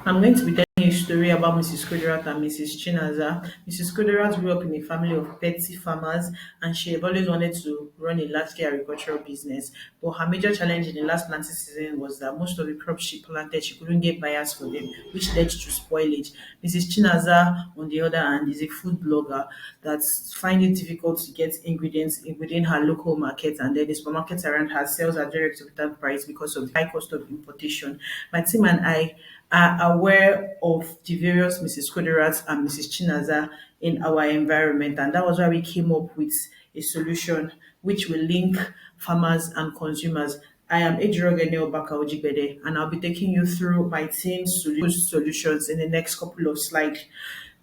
I'm going to be telling you a story about Mrs. Kudirat and Mrs. Chinaza. Mrs. Kudirat grew up in a family of petty farmers and she have always wanted to run a large scale agricultural business. But her major challenge in the last planting season was that most of the crops she planted, she couldn't get buyers for them, which led to spoilage. Mrs. Chinaza, on the other hand, is a food blogger that finds it difficult to get ingredients within her local market, and then the supermarkets around her sells at very exorbitant price because of the high cost of importation. My team and I are aware of the various Mrs. Kudirat and Mrs. Chinaza in our environment, and that was why we came up with a solution which will link farmers and consumers. I am Ejirogene Obaka Ojigbede, and I'll be taking you through my team's solutions in the next couple of slides.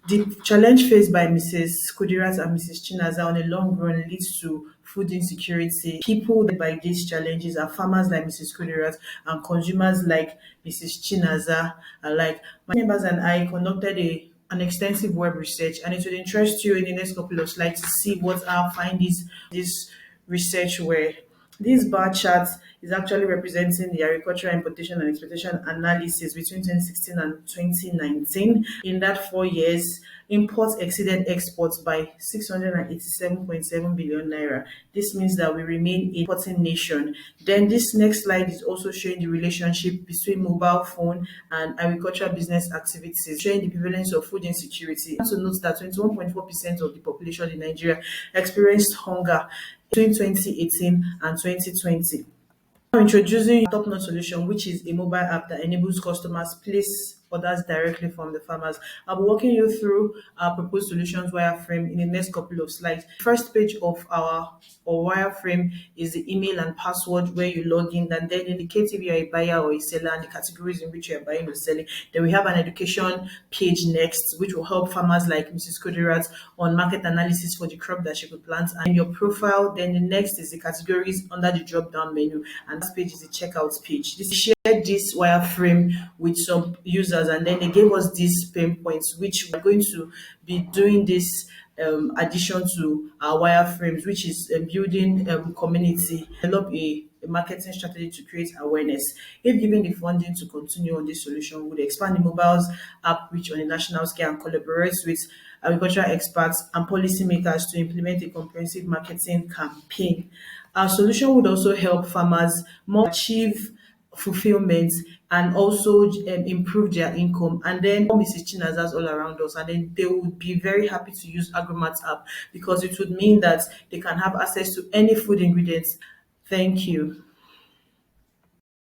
The challenge faced by Mrs. Kudirat and Mrs. Chinaza on a long run leads to food insecurity. People that by these challenges are farmers like Mrs. Kudirat and consumers like Mrs. Chinaza alike. My members and I conducted an extensive web research, and it would interest you in the next couple of slides to see what our findings this research were. This bar chart is actually representing the agricultural importation and exportation analysis between 2016 and 2019. In that 4 years, imports exceeded exports by 687.7 billion naira. This means that we remain a importing nation. Then this next slide is also showing the relationship between mobile phone and agricultural business activities, showing the prevalence of food insecurity. Also note that 21.4% of the population in Nigeria experienced hunger between 2018 and 2020. Now introducing a top-notch solution, which is a mobile app that enables customers place orders directly from the farmers. I'll be walking you through our proposed solutions wireframe in the next couple of slides. First page of our wireframe is the email and password where you log in, and then indicate if you're a buyer or a seller and the categories in which you're buying or selling. Then we have an education page next, which will help farmers like Mrs. Kudirat on market analysis for the crop that she could plant and your profile. Then the next is the categories under the drop down menu, and this page is the checkout page. This shared this wireframe with some users, and then they gave us these pain points, which we're going to be doing this addition to our wireframes, which is building community, develop a marketing strategy to create awareness. If given the funding to continue on this solution, we would expand the mobiles app reach on a national scale and collaborate with agricultural experts and policymakers to implement a comprehensive marketing campaign. Our solution would also help farmers more achieve fulfillment and also improve their income. And then Mrs. Chinazas all around us, and then they would be very happy to use AgroMART app because it would mean that they can have access to any food ingredients. Thank you.